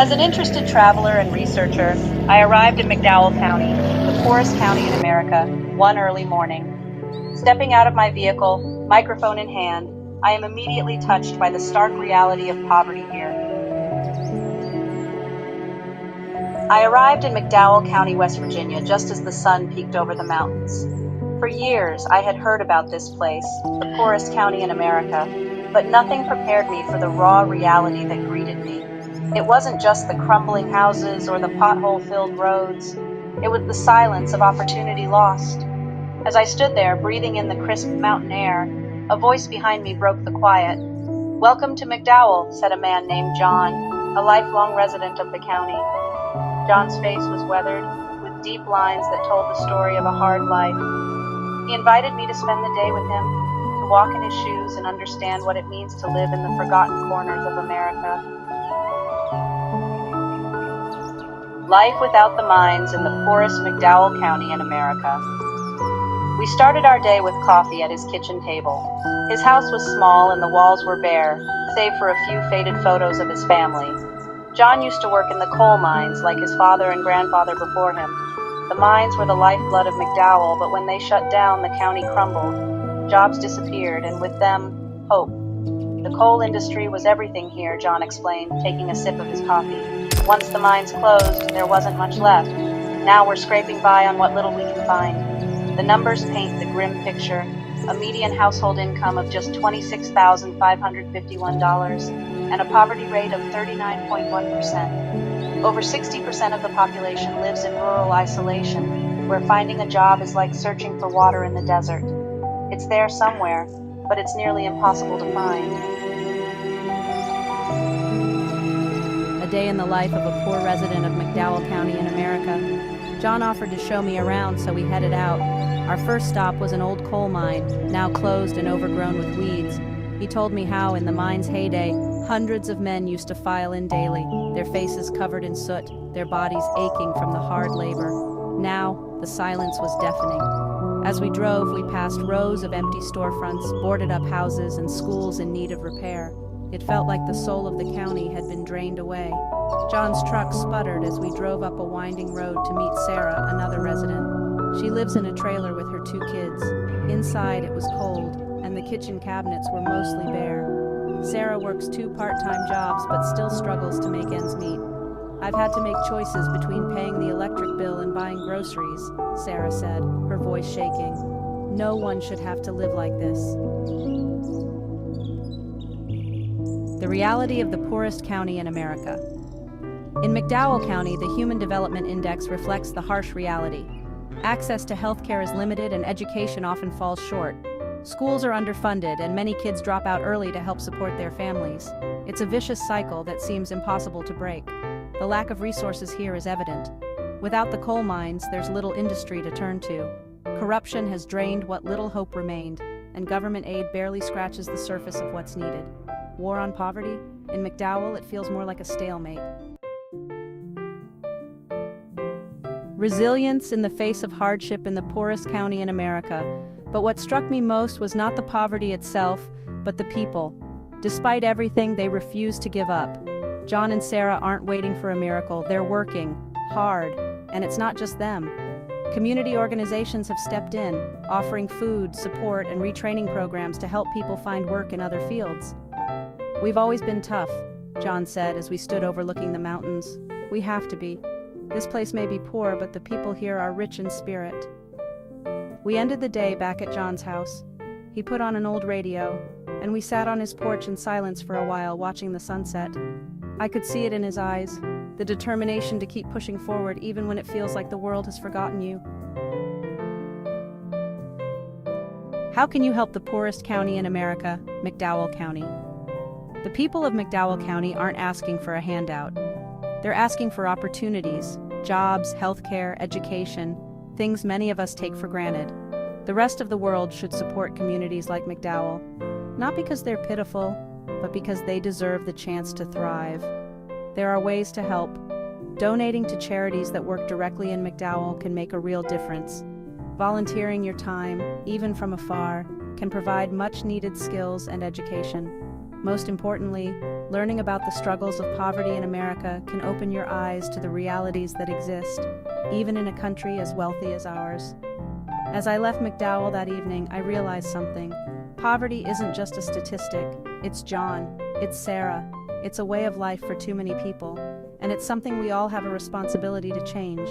As an interested traveler and researcher, I arrived in McDowell County, the poorest county in America, one early morning. Stepping out of my vehicle, microphone in hand, I am immediately touched by the stark reality of poverty here. I arrived in McDowell County, West Virginia, just as the sun peeked over the mountains. For years, I had heard about this place, the poorest county in America, but nothing prepared me for the raw reality that greeted me. It wasn't just the crumbling houses or the pothole-filled roads. It was the silence of opportunity lost. As I stood there, breathing in the crisp mountain air, a voice behind me broke the quiet. "Welcome to McDowell," said a man named John, a lifelong resident of the county. John's face was weathered, with deep lines that told the story of a hard life. He invited me to spend the day with him, to walk in his shoes and understand what it means to live in the forgotten corners of America. Life without the mines in the poorest McDowell County in America. We started our day with coffee at his kitchen table. His house was small and the walls were bare, save for a few faded photos of his family. John used to work in the coal mines like his father and grandfather before him. The mines were the lifeblood of McDowell, but when they shut down, the county crumbled. Jobs disappeared, and with them, hope. The coal industry was everything here, John explained, taking a sip of his coffee. Once the mines closed, there wasn't much left. Now we're scraping by on what little we can find. The numbers paint the grim picture. A median household income of just $26,551 and a poverty rate of 39.1%. Over 60% of the population lives in rural isolation, where finding a job is like searching for water in the desert. It's there somewhere, but it's nearly impossible to find. A day in the life of a poor resident of McDowell County in America. John offered to show me around, so we headed out. Our first stop was an old coal mine, now closed and overgrown with weeds. He told me how, in the mine's heyday, hundreds of men used to file in daily, their faces covered in soot, their bodies aching from the hard labor. Now, the silence was deafening. As we drove, we passed rows of empty storefronts, boarded-up houses, and schools in need of repair. It felt like the soul of the county had been drained away. John's truck sputtered as we drove up a winding road to meet Sarah, another resident. She lives in a trailer with her 2 kids. Inside, it was cold, and the kitchen cabinets were mostly bare. Sarah works 2 part-time jobs but still struggles to make ends meet. "I've had to make choices between paying the electric bill and buying groceries," Sarah said, her voice shaking. "No one should have to live like this." The reality of the poorest county in America. In McDowell County, the Human Development Index reflects the harsh reality. Access to health care is limited and education often falls short. Schools are underfunded and many kids drop out early to help support their families. It's a vicious cycle that seems impossible to break. The lack of resources here is evident. Without the coal mines, there's little industry to turn to. Corruption has drained what little hope remained, and government aid barely scratches the surface of what's needed. War on poverty? In McDowell, it feels more like a stalemate. Resilience in the face of hardship in the poorest county in America. But what struck me most was not the poverty itself, but the people. Despite everything, they refuse to give up. John and Sarah aren't waiting for a miracle, they're working hard, and it's not just them. Community organizations have stepped in, offering food, support, and retraining programs to help people find work in other fields. "We've always been tough," John said as we stood overlooking the mountains. "We have to be. This place may be poor, but the people here are rich in spirit." We ended the day back at John's house. He put on an old radio, and we sat on his porch in silence for a while, watching the sunset. I could see it in his eyes, the determination to keep pushing forward even when it feels like the world has forgotten you. How can you help the poorest county in America, McDowell County? The people of McDowell County aren't asking for a handout. They're asking for opportunities, jobs, healthcare, education, things many of us take for granted. The rest of the world should support communities like McDowell, not because they're pitiful, but because they deserve the chance to thrive. There are ways to help. Donating to charities that work directly in McDowell can make a real difference. Volunteering your time, even from afar, can provide much-needed skills and education. Most importantly, learning about the struggles of poverty in America can open your eyes to the realities that exist, even in a country as wealthy as ours. As I left McDowell that evening, I realized something. Poverty isn't just a statistic. It's John. It's Sarah. It's a way of life for too many people. And it's something we all have a responsibility to change.